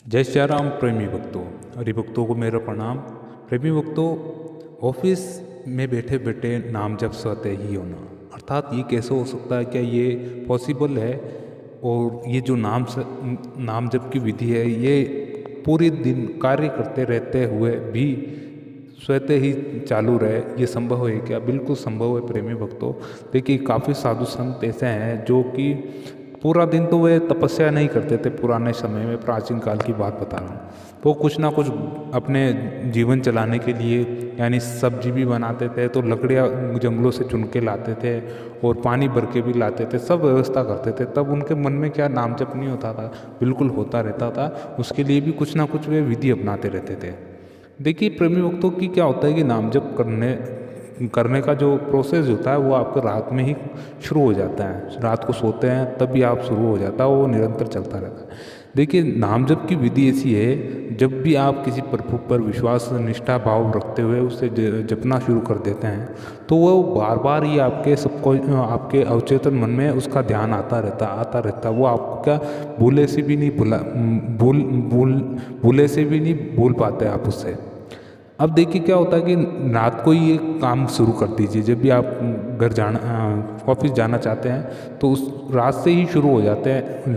जय श्री राम प्रेमी भक्तों। हरिभक्तों को मेरा प्रणाम। प्रेमी भक्तों, ऑफिस में बैठे बैठे नाम जप स्वतः ही होना, अर्थात ये कैसे हो सकता है? क्या ये पॉसिबल है? और ये जो नाम जप की विधि है, ये पूरे दिन कार्य करते रहते हुए भी स्वतः ही चालू रहे, ये संभव है क्या? बिल्कुल संभव है प्रेमी भक्तों। देखिए, काफ़ी साधु संत ऐसे हैं जो कि पूरा दिन तो वे तपस्या नहीं करते थे। पुराने समय में, प्राचीन काल की बात बता रहा हूँ, वो कुछ ना कुछ अपने जीवन चलाने के लिए, यानी सब्जी भी बनाते थे तो लकड़ियाँ जंगलों से चुन के लाते थे और पानी भर के भी लाते थे, सब व्यवस्था करते थे। तब उनके मन में क्या नाम जप नहीं होता था? बिल्कुल होता रहता था। उसके लिए भी कुछ ना कुछ वे विधि अपनाते रहते थे। देखिए प्रेमी भक्तों, की क्या होता है कि नाम जप करने का जो प्रोसेस होता है वो आपको रात में ही शुरू हो जाता है। रात को सोते हैं तब भी आप शुरू हो जाता है, वो निरंतर चलता रहता है। देखिए, नाम जप की विधि ऐसी है, जब भी आप किसी प्रभु पर विश्वास निष्ठा भाव रखते हुए उसे जपना शुरू कर देते हैं तो वो बार बार ही आपके अवचेतन मन में उसका ध्यान आता रहता। वो आपको क्या भूले से भी नहीं भूल पाते आप उससे। अब देखिए क्या होता है कि रात को ही ये काम शुरू कर दीजिए। जब भी आप ऑफिस जाना चाहते हैं तो उस रात से ही शुरू हो जाते हैं,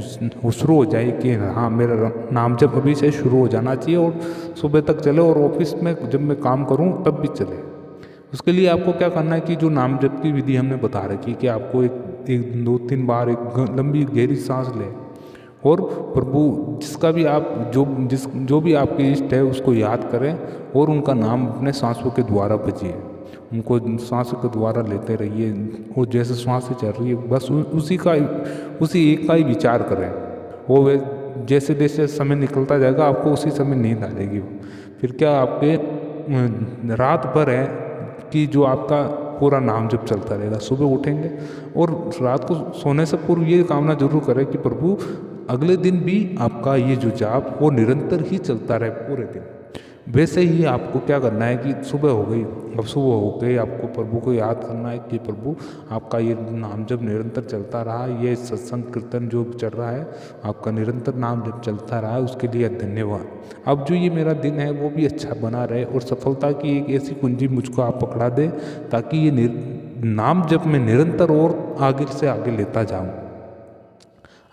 शुरू हो जाए कि हाँ, मेरा नाम जब अभी से शुरू हो जाना चाहिए और सुबह तक चले, और ऑफिस में जब मैं काम करूँ तब भी चले। उसके लिए आपको क्या करना है कि जो नाम जप की विधि हमने बता रखी कि आपको एक दो तीन बार एक लंबी गहरी सांस ले और प्रभु जिसका भी आप जो भी आपके इष्ट है उसको याद करें और उनका नाम अपने सांसों के द्वारा भजिए। उनको सांसों के द्वारा लेते रहिए और जैसे सांसें चल रही है बस उसी एक का ही विचार करें। वो वे जैसे जैसे समय निकलता जाएगा आपको उसी समय नींद आ जाएगी। फिर क्या आपके रात भर है कि जो आपका पूरा नाम जब चलता रहेगा। सुबह उठेंगे और रात को सोने से पूर्व ये कामना जरूर करें कि प्रभु अगले दिन भी आपका ये जो जाप वो निरंतर ही चलता रहे पूरे दिन। वैसे ही आपको क्या करना है कि सुबह हो गई, अब सुबह हो गई, आपको प्रभु को याद करना है कि प्रभु आपका ये नाम जब निरंतर चलता रहा, ये सत्संग कीर्तन जो चल रहा है, आपका निरंतर नाम जब चलता रहा है उसके लिए धन्यवाद। अब जो ये मेरा दिन है वो भी अच्छा बना रहे और सफलता की एक ऐसी कुंजी मुझको आप पकड़ा दे ताकि ये नाम जब मैं निरंतर और आगे से आगे लेता जाऊँ।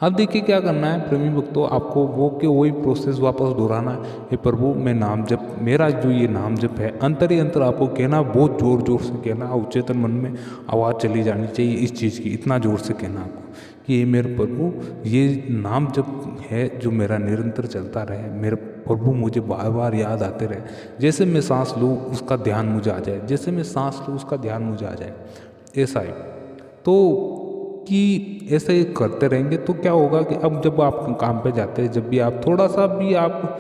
अब देखिए क्या करना है प्रेमी भक्तों, आपको वही प्रोसेस वापस दोहराना है। हे प्रभु, मैं नाम जप, मेरा जो ये नाम जप है, अंतर ही अंतर आपको कहना, बहुत ज़ोर ज़ोर से कहना। अवचेतन मन में आवाज़ चली जानी चाहिए इस चीज़ की, इतना ज़ोर से कहना आपको कि ये मेरे प्रभु, ये नाम जप है जो मेरा निरंतर चलता रहे। मेरे प्रभु मुझे बार बार याद आते रहे। जैसे मैं सांस लूँ उसका ध्यान मुझे आ जाए, जैसे मैं सांस लूँ उसका ध्यान मुझे आ जाए, ऐसा ही। तो कि ऐसे ही करते रहेंगे तो क्या होगा कि अब जब आप काम पे जाते हैं, जब भी आप थोड़ा सा भी आप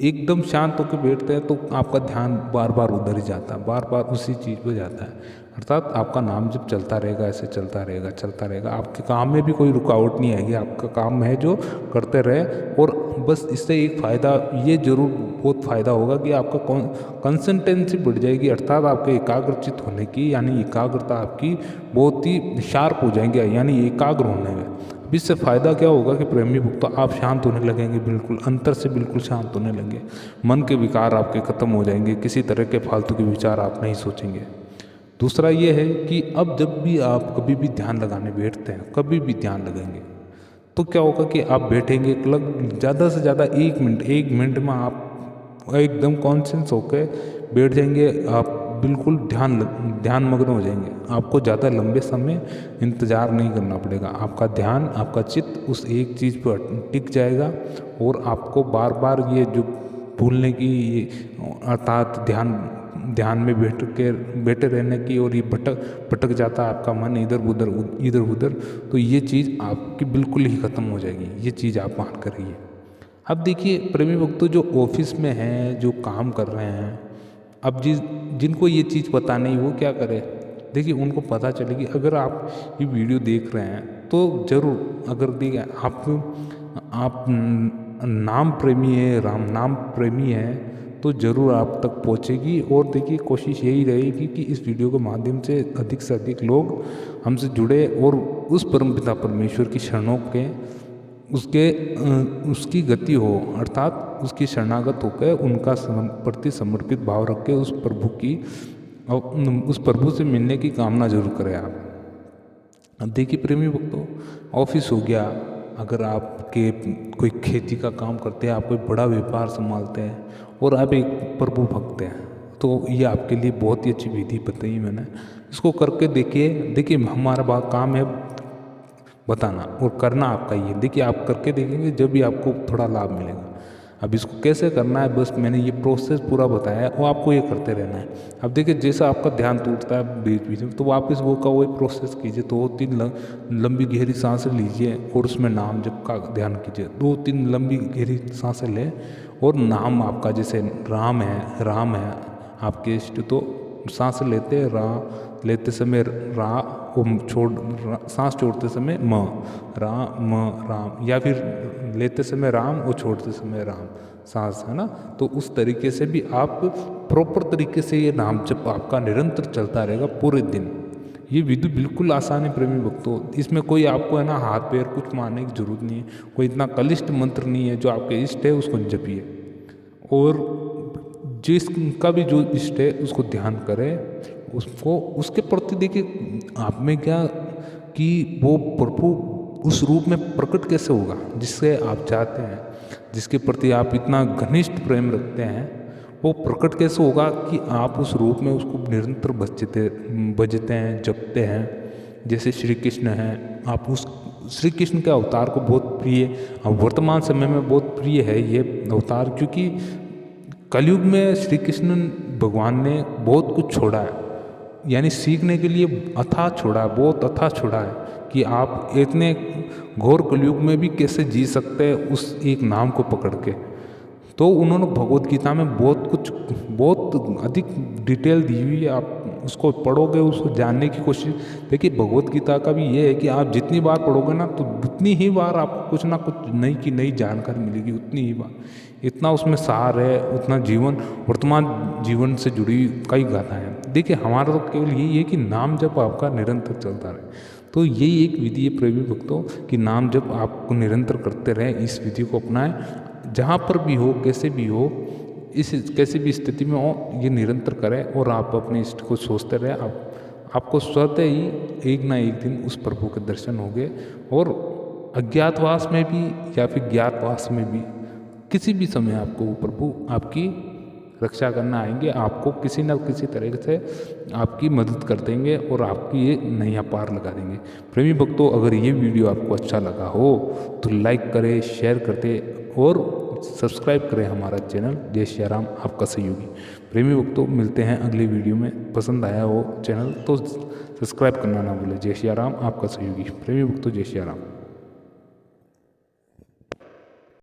एकदम शांत होकर बैठते हैं तो आपका ध्यान बार बार उधर ही जाता है, बार बार उसी चीज़ पे जाता है। अर्थात आपका नाम जब चलता रहेगा, ऐसे चलता रहेगा, आपके काम में भी कोई रुकावट नहीं आएगी। आपका काम है जो करते रहे। और बस इससे एक फ़ायदा ये जरूर बहुत फ़ायदा होगा कि आपका कंसिस्टेंसी बढ़ जाएगी, अर्थात आपके एकाग्रचित होने की, यानी एकाग्रता आपकी बहुत ही शार्प हो जाएंगे, यानी एकाग्र होने में। इससे फ़ायदा क्या होगा कि प्रेमी भक्तों, आप शांत होने लगेंगे, बिल्कुल अंतर से बिल्कुल शांत होने लगेंगे। मन के विकार आपके ख़त्म हो जाएंगे, किसी तरह के फालतू के विचार आप नहीं सोचेंगे। दूसरा ये है कि अब जब भी आप कभी भी ध्यान लगाने बैठते हैं, कभी भी ध्यान लगेंगे तो क्या होगा कि आप बैठेंगे ज़्यादा से ज़्यादा 1 मिनट में आप एकदम कॉन्शियस होकर बैठ जाएंगे। आप बिल्कुल ध्यान मग्न हो जाएंगे। आपको ज़्यादा लंबे समय इंतज़ार नहीं करना पड़ेगा। आपका ध्यान, आपका चित्त उस एक चीज़ पर टिक जाएगा और आपको बार बार ये जो भूलने की, अर्थात ध्यान में बैठे रहने की, और ये भटक जाता है आपका मन इधर उधर, तो ये चीज़ आपकी बिल्कुल ही ख़त्म हो जाएगी। ये चीज़ आप मान कर रहिए। अब देखिए प्रेमी भक्तों, जो ऑफिस में हैं, जो काम कर रहे हैं, अब जिनको ये चीज़ पता नहीं वो क्या करें? देखिए, उनको पता चलेगी। अगर आप ये वीडियो देख रहे हैं तो ज़रूर, अगर देखिए आप नाम प्रेमी है, राम नाम प्रेमी है, तो ज़रूर आप तक पहुंचेगी। और देखिए, कोशिश यही रहेगी कि इस वीडियो के माध्यम से अधिक लोग हमसे जुड़े और उस परमपिता परमेश्वर की शरणों के उसकी गति हो, अर्थात उसकी शरणागत होकर उनका प्रति समर्पित भाव रख के उस प्रभु से मिलने की कामना जरूर करें आप। अब देखिए प्रेमी भक्तों, ऑफिस हो गया, अगर आपके कोई खेती का काम करते हैं, आप कोई बड़ा व्यापार संभालते हैं और आप एक प्रभु भक्त हैं, तो ये आपके लिए बहुत ही अच्छी विधि बताई मैंने। इसको करके देखिए हमारा काम है बताना और करना आपका ये। देखिए आप करके देखेंगे जब भी आपको थोड़ा लाभ मिलेगा। अब इसको कैसे करना है, बस मैंने ये प्रोसेस पूरा बताया है और आपको ये करते रहना है। अब देखिए जैसा आपका ध्यान टूटता है बीच बीच में, तो वापस वो का वही प्रोसेस कीजिए। 2-3 लंबी गहरी सांसें लीजिए और उसमें नाम जप का ध्यान कीजिए। 2-3 लंबी गहरी सांसें लें और नाम आपका जैसे राम है आपके इष्ट, तो सांस लेते समय रा, सांस छोड़ते समय म, राम, या फिर लेते समय राम और छोड़ते समय राम सांस, है ना। तो उस तरीके से भी आप प्रॉपर तरीके से ये नाम जप आपका निरंतर चलता रहेगा पूरे दिन। ये विधि बिल्कुल आसान है प्रेमी भक्तों, इसमें कोई आपको है ना हाथ पैर कुछ मारने की जरूरत नहीं है, कोई इतना कलिष्ठ मंत्र नहीं है। जो आपके इष्ट है उसको जपिए और जिसका भी जो इष्ट है उसको ध्यान करें, उसको उसके प्रति देखिए आप में क्या कि वो प्रभु उस रूप में प्रकट कैसे होगा जिससे आप चाहते हैं, जिसके प्रति आप इतना घनिष्ठ प्रेम रखते हैं, वो प्रकट कैसे होगा कि आप उस रूप में उसको निरंतर बजते हैं, जपते हैं। जैसे श्री कृष्ण हैं, आप उस श्री कृष्ण के अवतार को बहुत प्रिय, वर्तमान समय में बहुत प्रिय है ये अवतार, क्योंकि कलयुग में श्री कृष्ण भगवान ने बहुत कुछ छोड़ा है, यानी सीखने के लिए अथाह छोड़ा है, बहुत अथाह छोड़ा है कि आप इतने घोर कलयुग में भी कैसे जी सकते हैं उस एक नाम को पकड़ के। तो उन्होंने भगवत गीता में बहुत अधिक डिटेल दी हुई है। आप उसको पढ़ोगे, उसको जानने की कोशिश, देखिए भगवत गीता का भी ये है कि आप जितनी बार पढ़ोगे ना, तो उतनी ही बार आपको कुछ ना कुछ नई जानकारी मिलेगी, उतनी ही बार। इतना उसमें सार है, उतना वर्तमान जीवन से जुड़ी कई गाथाएं हैं। देखिए हमारा तो केवल यही है कि नाम जप आपका निरंतर चलता रहे। तो यही एक विधि है प्रेमी भक्तों कि नाम जप आपको निरंतर करते रहें। इस विधि को अपनाएं, जहाँ पर भी हो, कैसे भी हो, कैसी भी स्थिति में हो, ये निरंतर करें और आप अपने इष्ट को सोचते रहें। आपको स्वतः ही एक ना एक दिन उस प्रभु के दर्शन होंगे और अज्ञातवास में भी या फिर ज्ञातवास में भी किसी भी समय आपको वो प्रभु आपकी रक्षा करना आएंगे, आपको किसी न किसी तरह से आपकी मदद कर देंगे और आपकी ये नैया पार लगा देंगे। प्रेमी भक्तों, अगर ये वीडियो आपको अच्छा लगा हो तो लाइक करें, शेयर करते और सब्सक्राइब करें हमारा चैनल जय श्री राम आपका सहयोगी। प्रेमी भक्तों, मिलते हैं अगले वीडियो में। पसंद आया हो चैनल तो सब्सक्राइब करना ना भूलें। जय श्री राम आपका सहयोगी। प्रेमी भक्तों, जय श्री राम।